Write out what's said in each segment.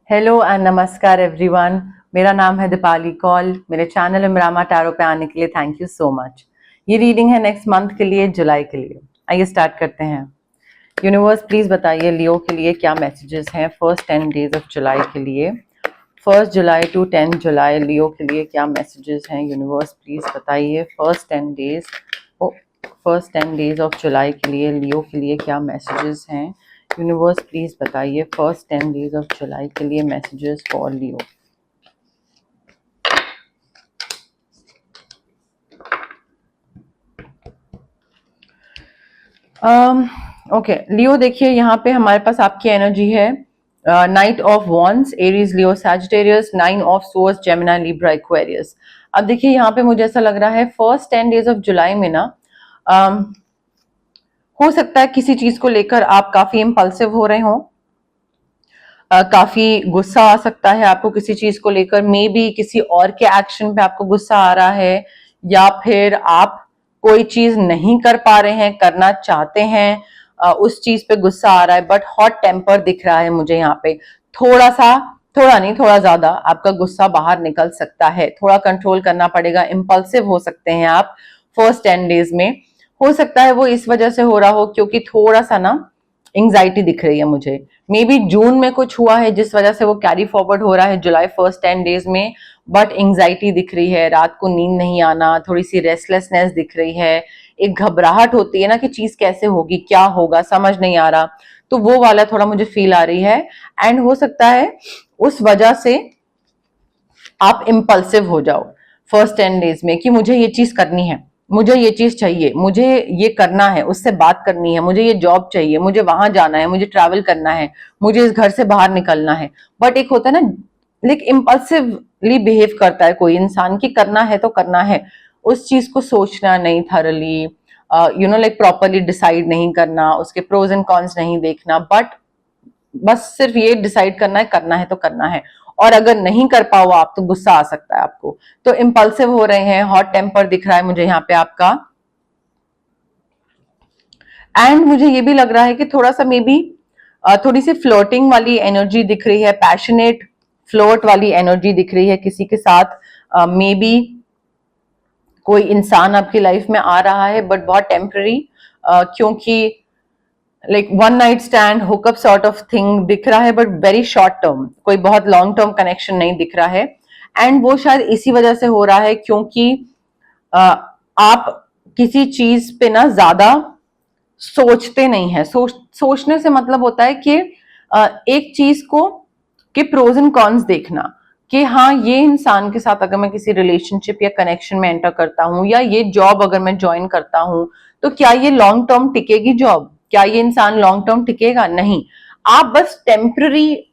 Hello and नमस्कार everyone. मेरा नाम है दीपाली कौल। मेरे चैनल इमरामा टैरो पे आने के लिए थैंक यू सो मच। ये रीडिंग है नेक्स्ट मंथ के लिए, जुलाई के लिए। आइए स्टार्ट करते हैं। यूनिवर्स प्लीज बताइए लियो के लिए क्या मैसेजेस हैं फर्स्ट 10 डेज ऑफ जुलाई के लिए। 1 जुलाई टू 10 जुलाई लियो के लिए क्या मैसेजेस हैं यूनिवर्स प्लीज बताइए। फर्स्ट 10 डेज ऑफ जुलाई के लिए लियो के लिए क्या मैसेजेस हैं यूनिवर्स प्लीज बताइए। फर्स्ट 10 डेज ऑफ जुलाई के लिए मैसेजेस फॉर लियो। ओके लियो, देखिए यहाँ पे हमारे पास आपकी एनर्जी है night of wands, Aries, Leo, Sagittarius, 9 of source, Gemini, Libra, Aquarius. अब देखिए यहाँ पे मुझे ऐसा लग रहा है फर्स्ट 10 डेज ऑफ जुलाई में ना हो सकता है किसी चीज को लेकर आप काफी इम्पल्सिव हो रहे हो। काफी गुस्सा आ सकता है आपको किसी चीज को लेकर। मे बी किसी और के एक्शन पे आपको गुस्सा आ रहा है, या फिर आप कोई चीज नहीं कर पा रहे हैं, करना चाहते हैं, उस चीज पे गुस्सा आ रहा है। बट हॉट टेम्पर दिख रहा है मुझे यहाँ पे। थोड़ा सा, थोड़ा नहीं थोड़ा ज्यादा आपका गुस्सा बाहर निकल सकता है। थोड़ा कंट्रोल करना पड़ेगा। इम्पल्सिव हो सकते हैं आप फर्स्ट 10 डेज में। हो सकता है वो इस वजह से हो रहा हो क्योंकि थोड़ा सा ना एंग्जाइटी दिख रही है मुझे। मे बी जून में कुछ हुआ है जिस वजह से वो कैरी फॉरवर्ड हो रहा है जुलाई फर्स्ट 10 डेज में। बट एंग्जाइटी दिख रही है, रात को नींद नहीं आना, थोड़ी सी रेस्टलेसनेस दिख रही है, एक घबराहट होती है ना कि चीज कैसे होगी, क्या होगा, समझ नहीं आ रहा। तो वो वाला थोड़ा मुझे फील आ रही है। एंड हो सकता है उस वजह से आप इम्पल्सिव हो जाओ फर्स्ट 10 डेज में कि मुझे ये चीज करनी है, मुझे ये चीज चाहिए, मुझे ये करना है, उससे बात करनी है, मुझे ये जॉब चाहिए, मुझे वहां जाना है, मुझे ट्रैवल करना है, मुझे इस घर से बाहर निकलना है। बट एक होता है ना, लाइक इम्पल्सिवली बिहेव करता है कोई इंसान कि करना है तो करना है। उस चीज को सोचना नहीं थरली, लाइक प्रॉपरली डिसाइड नहीं करना, उसके प्रोज एंड कॉन्स नहीं देखना, बट बस सिर्फ ये डिसाइड करना है तो करना है। और अगर नहीं कर पाओ आप तो गुस्सा आ सकता है आपको। तो इम्पल्सिव हो रहे हैं, हॉट टेम्पर दिख रहा है मुझे यहाँ पे आपका। एंड मुझे ये भी लग रहा है कि थोड़ा सा मे बी थोड़ी सी फ्लोटिंग वाली एनर्जी दिख रही है, पैशनेट फ्लोट वाली एनर्जी दिख रही है किसी के साथ। मे बी कोई इंसान आपकी लाइफ में आ रहा है बट बहुत टेम्पररी, क्योंकि like one night stand hookup sort of thing दिख रहा है, बट वेरी शॉर्ट टर्म, कोई बहुत लॉन्ग टर्म कनेक्शन नहीं दिख रहा है। एंड वो शायद इसी वजह से हो रहा है क्योंकि आप किसी चीज पे ना ज्यादा सोचते नहीं है। सोचने से मतलब होता है कि एक चीज को के प्रोज एंड कॉन्स देखना कि हाँ, ये इंसान के साथ अगर मैं किसी रिलेशनशिप या कनेक्शन में एंटर करता हूँ, या ये जॉब अगर मैं ज्वाइन करता हूँ, तो क्या ये लॉन्ग टर्म टिकेगी जॉब, क्या ये इंसान लॉन्ग टर्म टिकेगा, नहीं। आप बस टेम्पररी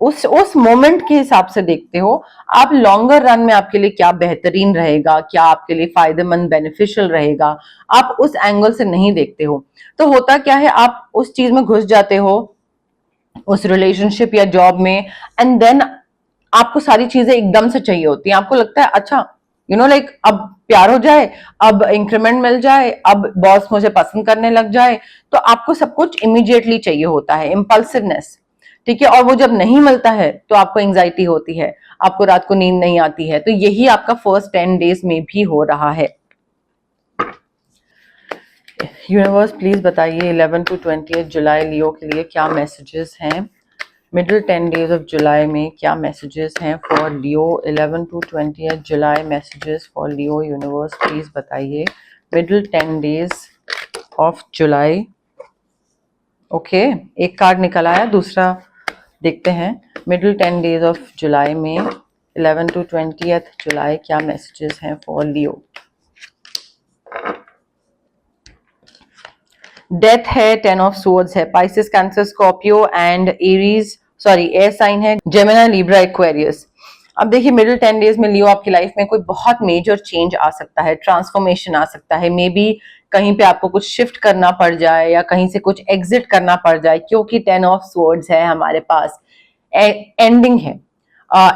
उस मोमेंट के हिसाब से देखते हो। आप लॉन्गर रन में आपके लिए क्या बेहतरीन रहेगा, क्या आपके लिए फायदेमंद बेनिफिशियल रहेगा, आप उस एंगल से नहीं देखते हो। तो होता क्या है, आप उस चीज में घुस जाते हो, उस रिलेशनशिप या जॉब में, एंड देन आपको सारी चीजें एकदम से चाहिए होती हैं। आपको लगता है अच्छा लाइक अब प्यार हो जाए, अब इंक्रीमेंट मिल जाए, अब बॉस मुझे पसंद करने लग जाए। तो आपको सब कुछ इमीडिएटली चाहिए होता है, इम्पल्सिवनेस। ठीक है, और वो जब नहीं मिलता है तो आपको एंग्जाइटी होती है, आपको रात को नींद नहीं आती है। तो यही आपका फर्स्ट 10 डेज में भी हो रहा है। यूनिवर्स प्लीज बताइए 11 टू 20 जुलाई लियो के लिए क्या मैसेजेस हैं। मिडिल 10 डेज ऑफ जुलाई में क्या मैसेजेस हैं for Leo. 11 to 20 July messages for Leo universe please बताइए। Middle 10 days of July. Okay, एक कार्ड निकल आया, दूसरा देखते हैं। मिडिल 10 डेज ऑफ जुलाई में 11 टू 20 जुलाई क्या मैसेजेस हैं फॉर लियो। डेथ है, 10 ऑफ सोर्ड्स है, Pisces, Cancer, Scorpio and Aries, sorry air sign है, जेमिनी, लिब्रा, एक्वेरियस। अब देखिए मिडिल 10 डेज में लियो आपकी लाइफ में कोई बहुत मेजर चेंज आ सकता है, ट्रांसफॉर्मेशन आ सकता है। मे बी कहीं पे आपको कुछ शिफ्ट करना पड़ जाए या कहीं से कुछ एग्जिट करना पड़ जाए, क्योंकि 10 ऑफ सोर्ड्स है हमारे पास। एंडिंग है,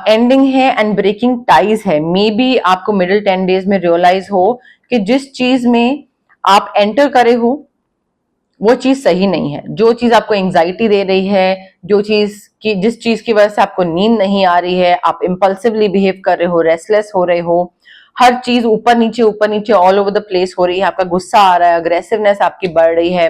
एंडिंग है एंड ब्रेकिंग टाइज है। मे बी आपको मिडिल 10 डेज में रियलाइज हो कि जिस चीज में आप एंटर करे हो वो चीज सही नहीं है। जो चीज आपको एंजाइटी दे रही है, जिस चीज की वजह से आपको नींद नहीं आ रही है, आप इम्पल्सिवली बिहेव कर रहे हो, रेस्टलेस हो रहे हो, हर चीज ऊपर नीचे ऑल ओवर द प्लेस हो रही है, आपका गुस्सा आ रहा है, अग्रेसिवनेस आपकी बढ़ रही है,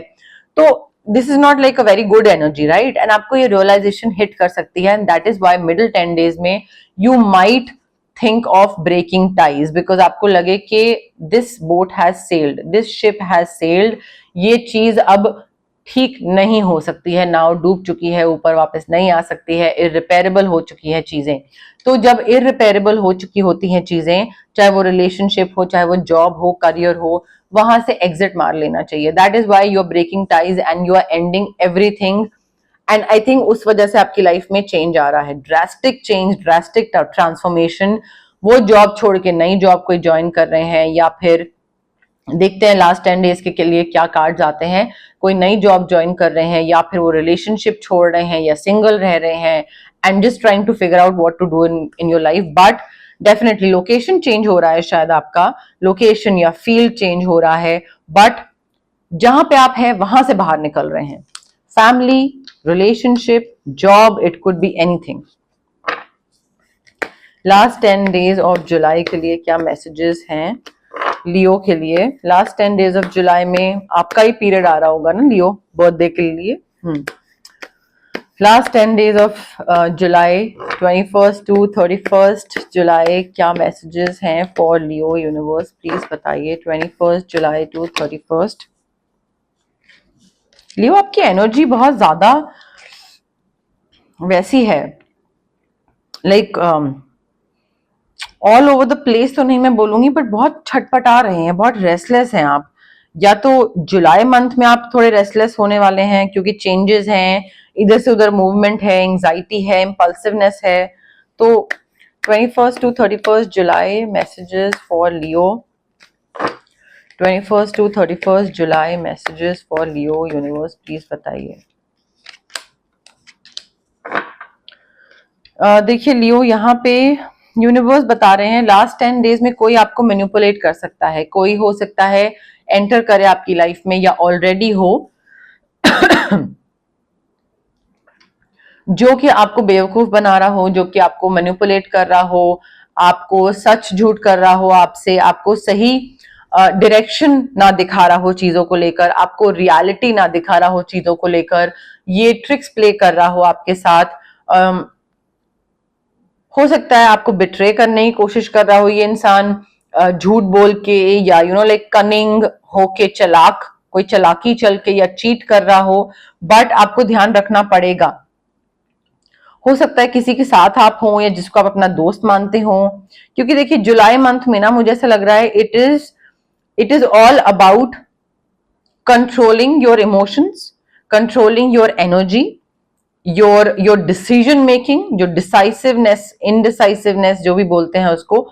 तो this is not like a very good energy, right? And आपको ये रियलाइजेशन हिट कर सकती है, and that is why middle 10 days में you might think of breaking ties, because आपको लगे कि this boat has sailed, this ship has sailed, ये चीज अब ठीक नहीं हो सकती है, नाव डूब चुकी है, ऊपर वापस नहीं आ सकती है, इररिपेरेबल हो चुकी है चीजें। तो जब इररिपेरेबल हो चुकी होती हैं चीजें, चाहे वो रिलेशनशिप हो, चाहे वो जॉब हो, करियर हो, वहां से एग्जिट मार लेना चाहिए। That is why you are breaking ties and you are ending everything. And I think उस वजह से आपकी लाइफ में चेंज आ रहा है, ड्रास्टिक चेंज, ड्रास्टिक ट्रांसफॉर्मेशन। वो जॉब छोड़ के नई जॉब कोई ज्वाइन कर रहे हैं, या फिर देखते हैं लास्ट 10 डेज के लिए क्या कार्ड्स आते हैं, कोई नई जॉब ज्वाइन कर रहे हैं, या फिर वो रिलेशनशिप छोड़ रहे हैं, या सिंगल रह रहे हैं, and just trying to figure out what to do in your life. But definitely location change हो रहा है, शायद आपका लोकेशन या फील्ड चेंज हो रहा है, बट जहां पे आप हैं वहां से बाहर निकल रहे हैं। Family, relationship, job, it could be anything. Last 10 days of जुलाई के लिए क्या मैसेजेस हैं लियो के लिए? लास्ट 10 डेज ऑफ जुलाई में आपका ही पीरियड आ रहा होगा ना लियो, बर्थडे के लिए। Last 10 days of July 21st to 31st जुलाई, क्या मैसेजेस हैं फॉर लियो यूनिवर्स, प्लीज बताइए। 21st July to 31st। लियो, आपकी एनर्जी बहुत ज्यादा वैसी है, like all over the place तो नहीं मैं बोलूंगी, बट बहुत छटपटा रहे हैं, बहुत रेस्टलेस हैं आप। या तो जुलाई मंथ में आप थोड़े रेस्टलेस होने वाले हैं क्योंकि चेंजेस हैं, इधर से उधर मूवमेंट है, एंजाइटी है, इम्पल्सिवनेस है। तो 21st to 31st July messages for Leo. 21st to 31st July messages for Leo universe, please बताइए। देखिए लियो, यहाँ पे यूनिवर्स बता रहे हैं लास्ट 10 डेज में कोई आपको मैनिपुलेट कर सकता है, कोई हो सकता है एंटर करे आपकी लाइफ में या ऑलरेडी हो जो कि आपको बेवकूफ बना रहा हो, जो कि आपको मैनिपुलेट कर रहा हो, आपको सच झूठ कर रहा हो आपसे, आपको सही डायरेक्शन ना दिखा रहा हो चीजों को लेकर, आपको रियलिटी ना दिखा रहा हो चीजों को लेकर, ये ट्रिक्स प्ले कर रहा हो आपके साथ। हो सकता है आपको बिट्रे करने की कोशिश कर रहा हो ये इंसान, झूठ बोल के, या लाइक कनिंग होके, चालाक, कोई चालाकी चल के या चीट कर रहा हो। बट आपको ध्यान रखना पड़ेगा, हो सकता है किसी के साथ आप हो या जिसको आप अपना दोस्त मानते हो, क्योंकि देखिए जुलाई मंथ में ना मुझे ऐसा लग रहा है it is all about controlling your emotions, controlling your energy, your decision making, जो डिसाइसिवनेस, इनडिसाइसिवनेस जो भी बोलते हैं उसको,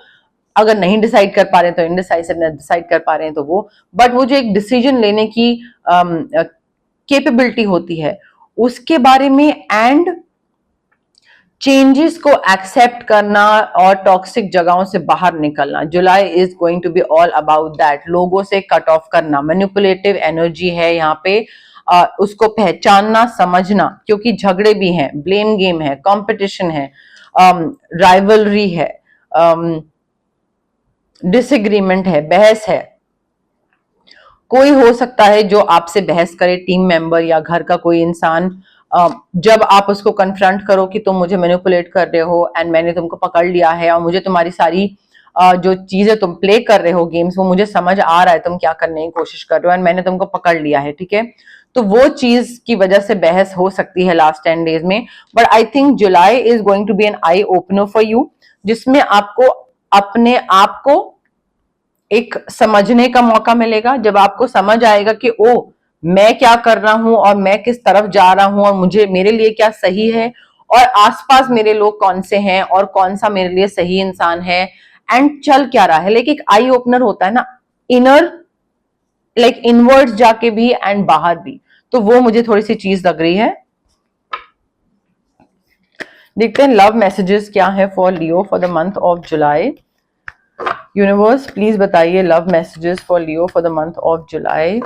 अगर नहीं डिसाइड कर पा रहे हैं तो इनडिसाइसिवनेस, डिसाइड कर पा रहे हैं तो वो, बट वो जो एक डिसीजन लेने की कैपेबिलिटी होती है उसके बारे में, एंड चेंजेस को एक्सेप्ट करना और टॉक्सिक जगहों से बाहर निकलना। July is going to be all about that, लोगों से कट ऑफ करना, मैनिपुलेटिव एनर्जी है यहाँ पे, उसको पहचानना, समझना, क्योंकि झगड़े भी हैं, ब्लेम गेम है, कंपटीशन है, राइवलरी है, डिसएग्रीमेंट है, बहस है। कोई हो सकता है जो आपसे बहस करे, टीम मेंबर या घर का कोई इंसान, जब आप उसको कन्फ्रंट करो कि तुम मुझे मैनिपुलेट कर रहे हो एंड मैंने तुमको पकड़ लिया है और मुझे तुम्हारी सारी जो चीजें तुम प्ले कर रहे हो गेम्स, वो मुझे समझ आ रहा है तुम क्या करने की कोशिश कर रहे हो, एंड मैंने तुमको पकड़ लिया है, ठीक है। तो वो चीज की वजह से बहस हो सकती है लास्ट 10 डेज में, but I think July is going to be an eye opener for you, जिसमें आपको अपने आप को एक समझने का मौका मिलेगा। जब आपको समझ आएगा कि ओ, मैं क्या कर रहा हूं और मैं किस तरफ जा रहा हूं और मुझे, मेरे लिए क्या सही है, और आसपास मेरे लोग कौन से हैं और कौन सा मेरे लिए सही इंसान है, एंड चल क्या रहा है। लेकिन एक आई ओपनर होता है ना, इनर, लाइक इनवर्ड्स जाके भी एंड बाहर भी, तो वो मुझे थोड़ी सी चीज लग रही है। देखते हैं लव मैसेजेस क्या है for Leo for the month of July. Universe please बताइए love messages for Leo for the month of July.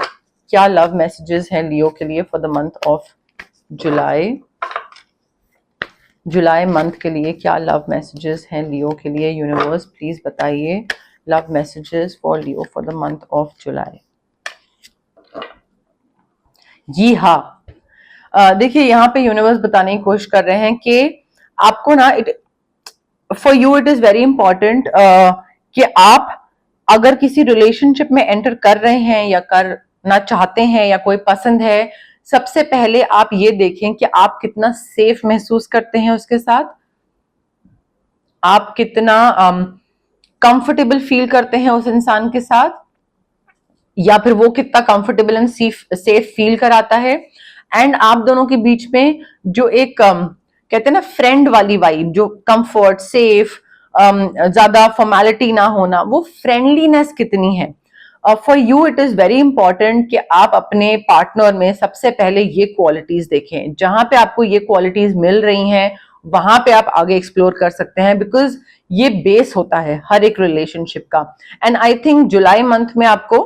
क्या लव मैसेजेस हैं लियो के लिए for the month of July? July month के लिए क्या लव मैसेजेस हैं लियो के लिए? यूनिवर्स प्लीज बताइए love messages for Leo for the month of July. जी हाँ, देखिए यहाँ पे यूनिवर्स बताने की कोशिश कर रहे हैं कि आपको ना for you it is very important कि आप अगर किसी रिलेशनशिप में एंटर कर रहे हैं या करना चाहते हैं या कोई पसंद है, सबसे पहले आप ये देखें कि आप कितना सेफ महसूस करते हैं उसके साथ, आप कितना कंफर्टेबल फील करते हैं उस इंसान के साथ, या फिर वो कितना कंफर्टेबल एंड सेफ फील कराता है। एंड आप दोनों के बीच में जो एक कहते हैं ना फ्रेंड वाली वाइब, जो कंफर्ट, सेफ, ज्यादा फॉर्मेलिटी ना होना, वो फ्रेंडलीनेस कितनी है। For you it is very important कि आप अपने पार्टनर में सबसे पहले ये क्वालिटीज देखें। जहां पे आपको ये क्वालिटीज मिल रही हैं वहां पे आप आगे एक्सप्लोर कर सकते हैं, बिकॉज ये बेस होता है हर एक रिलेशनशिप का। And I think July month में आपको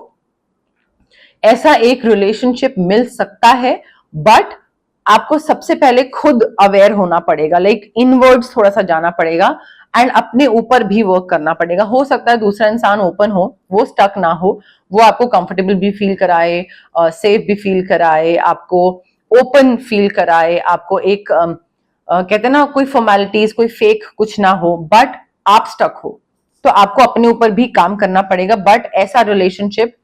ऐसा एक रिलेशनशिप मिल सकता है, बट आपको सबसे पहले खुद अवेयर होना पड़ेगा, लाइक इनवर्ड्स थोड़ा सा जाना पड़ेगा एंड अपने ऊपर भी वर्क करना पड़ेगा। हो सकता है दूसरा इंसान ओपन हो, वो स्टक ना हो, वो आपको कंफर्टेबल भी फील कराए, सेफ भी फील कराए, आपको ओपन फील कराए, आपको एक कहते हैं ना कोई फॉर्मेलिटीज, कोई फेक कुछ ना हो, बट आप स्टक हो, तो आपको अपने ऊपर भी काम करना पड़ेगा। बट ऐसा रिलेशनशिप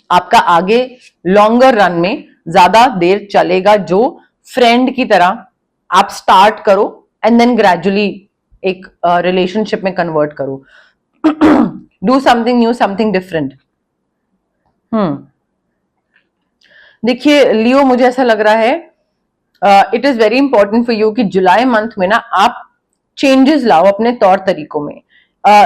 आपका आगे लॉन्गर रन में ज्यादा देर चलेगा, जो फ्रेंड की तरह आप स्टार्ट करो एंड देन ग्रेजुअली एक रिलेशनशिप में कन्वर्ट करो। Do something new, something different. देखिए लियो, मुझे ऐसा लग रहा है it is very important for you कि जुलाई मंथ में ना आप चेंजेस लाओ अपने तौर तरीकों में।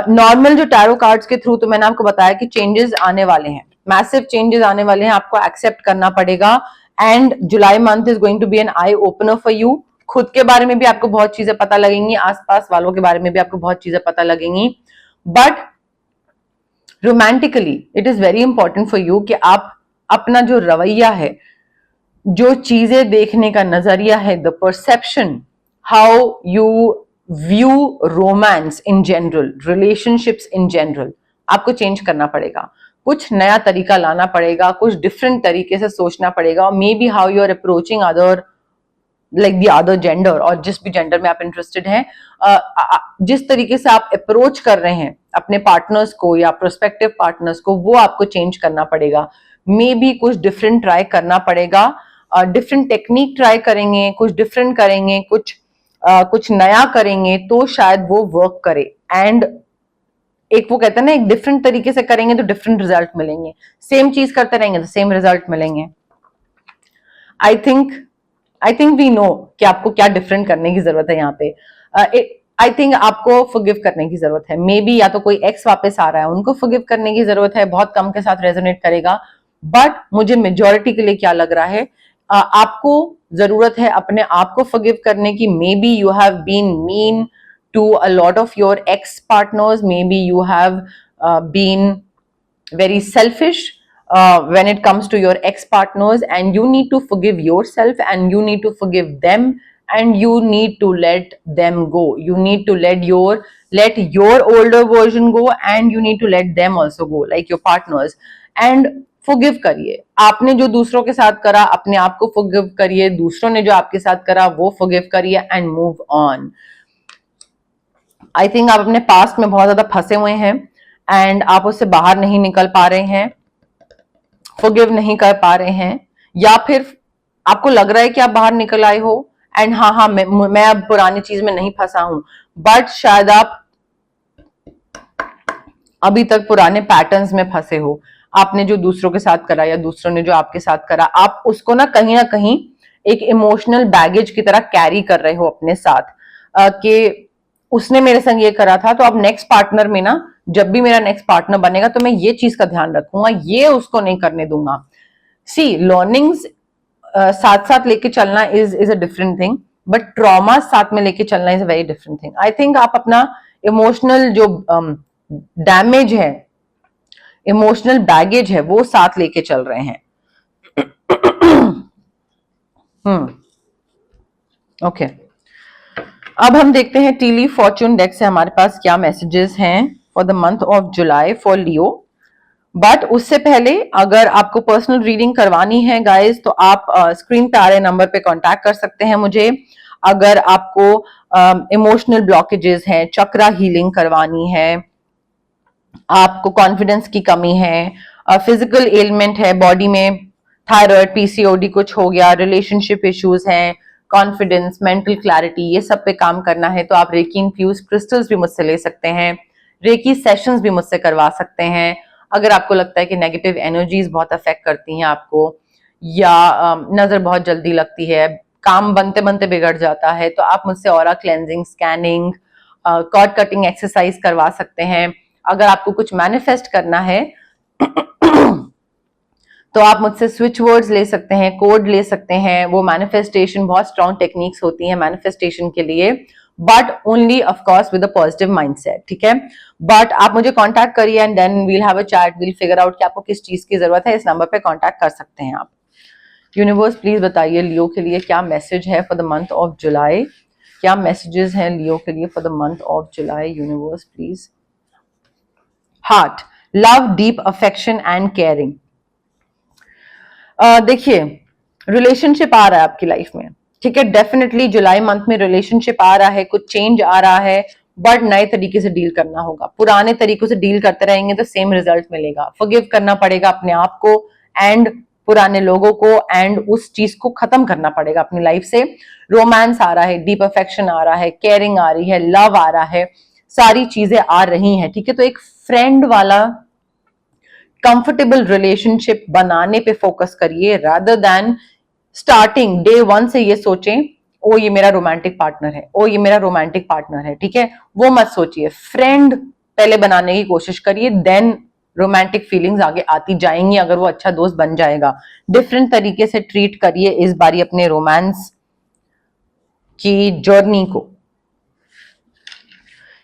नॉर्मल जो टैरो कार्ड्स के थ्रू तो मैंने आपको बताया कि चेंजेस आने वाले हैं, मैसिव चेंजेस आने वाले हैं, आपको एक्सेप्ट करना पड़ेगा। And July month is going to be an eye opener for you. खुद के बारे में भी आपको बहुत चीजें पता लगेंगी, आसपास वालों के बारे में भी आपको बहुत चीजें पता लगेंगी। But romantically it is very important for you कि आप अपना जो रवैया है, जो चीजें देखने का नजरिया है, the perception, how you view romance in general, relationships in general, आपको चेंज करना पड़ेगा। कुछ नया तरीका लाना पड़ेगा, कुछ डिफरेंट तरीके से सोचना पड़ेगा। Maybe how you are approaching other, like the other gender, और जिस भी जेंडर में आप इंटरेस्टेड हैं, जिस तरीके से आप अप्रोच कर रहे हैं अपने पार्टनर्स को या प्रोस्पेक्टिव पार्टनर्स को, वो आपको चेंज करना पड़ेगा। मे बी कुछ डिफरेंट ट्राई करना पड़ेगा, डिफरेंट टेक्निक ट्राई करेंगे, कुछ डिफरेंट करेंगे, कुछ नया करेंगे तो शायद वो वर्क करे। एंड एक वो कहते हैं ना, एक डिफरेंट तरीके से करेंगे तो डिफरेंट रिजल्ट मिलेंगे, सेम चीज करते रहेंगे तो सेम रिजल्ट मिलेंगे। आई थिंक वी नो कि आपको क्या डिफरेंट करने की जरूरत है यहाँ पे। आई थिंक आपको फॉरगिव करने की जरूरत है। मे बी या तो कोई एक्स वापस आ रहा है, उनको फॉरगिव करने की जरूरत है, बहुत कम के साथ रेजोनेट करेगा। बट मुझे मेजोरिटी के लिए क्या लग रहा है, आपको जरूरत है अपने आप को फॉरगिव करने की। Maybe you have been mean to a lot of your ex partners, maybe you have been very selfish when it comes to your ex partners, and you need to forgive yourself and you need to forgive them and you need to let them go. You need to let your older version go and you need to let them also go, like your partners. And forgive करिए, आपने जो दूसरों के साथ करा अपने आप को forgive करिए, दूसरों ने जो आपके साथ करा वो forgive करिए and move on. I think आप अपने पास्ट में बहुत ज्यादा फंसे हुए हैं एंड आप उससे बाहर नहीं निकल पा रहे हैं, फॉरगिव नहीं कर पा रहे हैं, या फिर आपको लग रहा है कि आप बाहर निकल आए हो एंड हाँ मैं अब पुरानी चीज में नहीं फंसा हूं, बट शायद आप अभी तक पुराने पैटर्न्स में फंसे हो। आपने जो दूसरों के साथ करा या दूसरों ने जो आपके साथ करा, आप उसको ना कहीं एक इमोशनल बैगेज की तरह कैरी कर रहे हो अपने साथ, कि उसने मेरे संग ये करा था, तो अब नेक्स्ट पार्टनर में ना, जब भी मेरा नेक्स्ट पार्टनर बनेगा तो मैं ये चीज का ध्यान रखूंगा, ये उसको नहीं करने दूंगा। सी लर्निंग्स साथ साथ लेके चलना is a different thing, but trauma साथ में लेके चलना is a very different thing. I think आप अपना इमोशनल जो डैमेज है, इमोशनल बैगेज है, वो साथ लेके चल रहे हैं। ओके, अब हम देखते हैं टी लीफ फॉर्च्यून डेक से हमारे पास क्या मैसेजेस हैं for the month of July for Leo. But उससे पहले अगर आपको पर्सनल रीडिंग करवानी है गाइस, तो आप स्क्रीन पे आ रहे नंबर पे कांटेक्ट कर सकते हैं मुझे। अगर आपको इमोशनल ब्लॉकेजेस हैं, चक्रा हीलिंग करवानी है, आपको कॉन्फिडेंस की कमी है, फिजिकल एलिमेंट है बॉडी में, थायराइड, पीसीओडी कुछ हो गया, रिलेशनशिप इश्यूज हैं, कॉन्फिडेंस, मेंटल क्लैरिटी, ये सब पे काम करना है, तो आप रेकी इन्फ्यूज क्रिस्टल्स भी मुझसे ले सकते हैं, रेकी सेशंस भी मुझसे करवा सकते हैं। अगर आपको लगता है कि नेगेटिव एनर्जीज बहुत अफेक्ट करती हैं आपको, या नजर बहुत जल्दी लगती है, काम बनते बनते बिगड़ जाता है, तो आप मुझसे aura cleansing, scanning, cord cutting exercise करवा सकते हैं। अगर आपको कुछ मैनिफेस्ट करना है तो आप मुझसे स्विच वर्ड्स ले सकते हैं, कोड ले सकते हैं। वो मैनिफेस्टेशन बहुत स्ट्रॉन्ग टेक्निक्स होती हैं मैनिफेस्टेशन के लिए, but only of course with a positive mindset, ठीक है। बट आप मुझे कांटेक्ट करिए and then we'll have a chat, we'll figure out कि आपको किस चीज की जरूरत है। इस नंबर पे कांटेक्ट कर सकते हैं आप। यूनिवर्स प्लीज बताइए लियो के लिए क्या मैसेज है for the month of July, क्या मैसेजेस हैं लियो के लिए for the month of July. Universe please. Heart, love, deep affection and caring. देखिए, रिलेशनशिप आ रहा है आपकी लाइफ में, ठीक है। डेफिनेटली जुलाई मंथ में रिलेशनशिप आ रहा है, कुछ चेंज आ रहा है, बट नए तरीके से डील करना होगा। पुराने तरीकों से डील करते रहेंगे तो सेम रिजल्ट मिलेगा। फॉरगिव करना पड़ेगा अपने आप को एंड पुराने लोगों को, एंड उस चीज को खत्म करना पड़ेगा अपनी लाइफ से। रोमांस आ रहा है, डीप अफेक्शन आ रहा है, केयरिंग आ रही है, लव आ रहा है, सारी चीजें आ रही हैं, ठीक है। तो एक फ्रेंड वाला कंफर्टेबल रिलेशनशिप बनाने पे फोकस करिए, rather than starting day one से ये सोचें ओ ये मेरा रोमांटिक पार्टनर है, ओ ये मेरा रोमांटिक पार्टनर है, ठीक है। वो मत सोचिए, फ्रेंड पहले बनाने की कोशिश करिए, देन रोमांटिक फीलिंग्स आगे आती जाएंगी अगर वो अच्छा दोस्त बन जाएगा। डिफरेंट तरीके से ट्रीट करिए इस बारी अपने रोमांस की जर्नी को।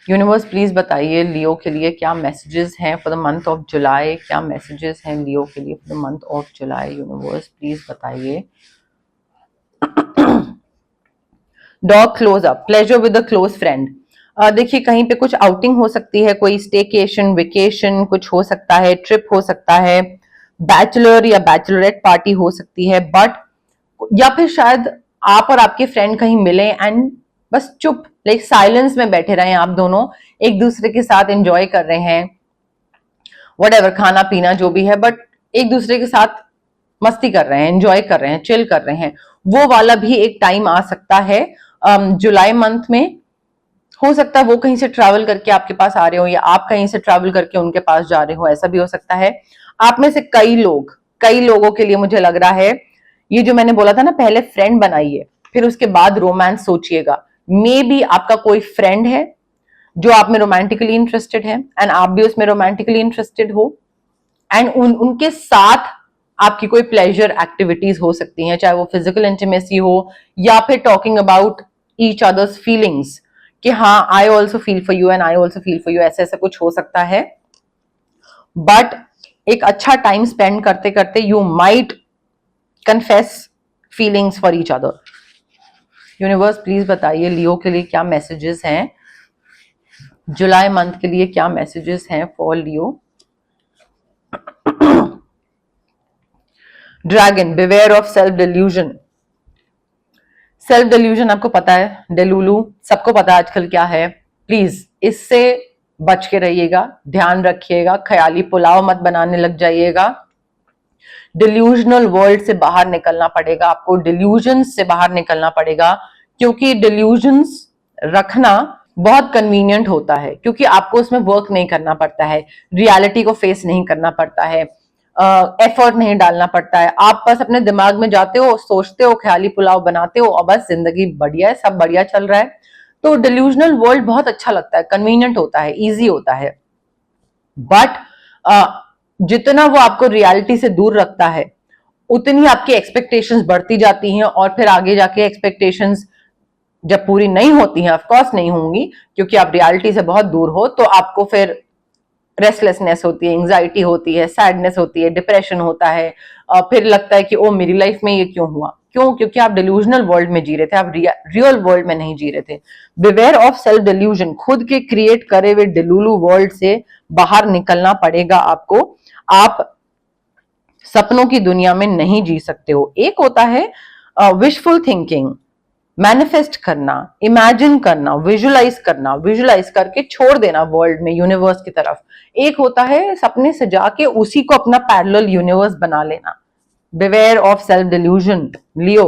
यूनिवर्स प्लीज बताइए लियो के लिए क्या मैसेजेस हैं for the month of July, क्या मैसेजेस हैं लियो के लिए for the month of July. Universe please बताइए। Dog close up, pleasure with a close friend. देखिए, कहीं पे कुछ आउटिंग हो सकती है, कोई स्टेकेशन, वेकेशन कुछ हो सकता है, ट्रिप हो सकता है, बैचलर या बैचलरेट पार्टी हो सकती है, बट या फिर शायद आप और आपके फ्रेंड कहीं मिले एंड बस चुप, लाइक साइलेंस में बैठे रहे, आप दोनों एक दूसरे के साथ एंजॉय कर रहे हैं, व्हाटएवर, खाना पीना जो भी है, बट एक दूसरे के साथ मस्ती कर रहे हैं, एंजॉय कर रहे हैं, चिल कर रहे हैं। वो वाला भी एक टाइम आ सकता है जुलाई मंथ में। हो सकता है वो कहीं से ट्रैवल करके आपके पास आ रहे हो, या आप कहीं से ट्रैवल करके उनके पास जा रहे हो, ऐसा भी हो सकता है। आप में से कई लोगों के लिए मुझे लग रहा है, ये जो मैंने बोला था ना, पहले फ्रेंड बनाइए फिर उसके बाद रोमांस सोचिएगा। मे बी आपका कोई फ्रेंड है जो आप में रोमांटिकली इंटरेस्टेड है एंड आप भी उसमें रोमांटिकली इंटरेस्टेड हो, एंड उनके साथ आपकी कोई प्लेजर एक्टिविटीज हो सकती हैं, चाहे वो फिजिकल इंटीमेसी हो या फिर talking about each others feelings, कि हाँ I also feel for you and I also feel for you, ऐसा ऐसा कुछ हो सकता है। बट एक अच्छा टाइम स्पेंड करते करते you might confess feelings for each other. Universe please बताइए लियो के लिए क्या मैसेजेस हैं जुलाई मंथ के लिए, क्या मैसेजेस हैं for Leo. Dragon, beware of self delusion. Self delusion आपको पता है, डेलुलू सबको पता है आजकल क्या है। प्लीज इससे बच के रहिएगा, ध्यान रखिएगा, ख्याली पुलाव मत बनाने लग जाइएगा। डिल्यूजनल वर्ल्ड से बाहर निकलना पड़ेगा आपको, डिल्यूजन्स से बाहर निकलना पड़ेगा, क्योंकि डिल्यूजन्स रखना बहुत कन्वीनियंट होता है, क्योंकि आपको उसमें वर्क नहीं करना पड़ता है, रियलिटी को फेस नहीं करना पड़ता है, एफर्ट नहीं डालना पड़ता है। आप बस अपने दिमाग में जाते हो, सोचते हो, ख्याली पुलाव बनाते हो और बस जिंदगी बढ़िया है, सब बढ़िया चल रहा है। तो डिल्यूजनल वर्ल्ड बहुत अच्छा लगता है, कन्वीनियंट होता है, इजी होता है, बट जितना वो आपको रियलिटी से दूर रखता है उतनी आपकी एक्सपेक्टेशंस बढ़ती जाती हैं, और फिर आगे जाके एक्सपेक्टेशंस जब पूरी नहीं होती हैं, ऑफ कोर्स नहीं होंगी क्योंकि आप रियलिटी से बहुत दूर हो, तो आपको फिर रेस्टलेसनेस होती है, एंजाइटी होती है, सैडनेस होती है, डिप्रेशन होता है, फिर लगता है कि ओ मेरी लाइफ में ये क्यों हुआ, क्यों? क्योंकि आप डिल्यूजनल वर्ल्ड में जी रहे थे, आप रियल वर्ल्ड में नहीं जी रहे थे। बिवेयर ऑफ सेल्फ डिल्यूजन, खुद के क्रिएट करे हुए डिलूलू वर्ल्ड से बाहर निकलना पड़ेगा आपको। आप सपनों की दुनिया में नहीं जी सकते हो। एक होता है विशफुल थिंकिंग, मैनिफेस्ट करना, इमेजिन करना, विजुलाइज करके छोड़ देना वर्ल्ड में, यूनिवर्स की तरफ। एक होता है सपने सजा के उसी को अपना पैरेलल यूनिवर्स बना लेना। Beware of self delusion, Leo.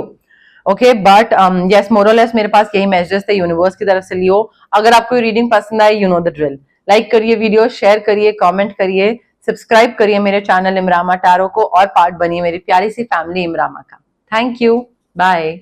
Okay, but yes, मोरलेस मेरे पास यही मैसेजेस थे यूनिवर्स की तरफ से, लियो। अगर आपको रीडिंग पसंद आए, you know the drill, like करिए वीडियो, शेयर करिए, कमेंट करिए, सब्सक्राइब करिए मेरे चैनल इमरामा टैरो को, और पार्ट बनिए मेरी प्यारी सी फैमिली इमरामा का। Thank you, bye.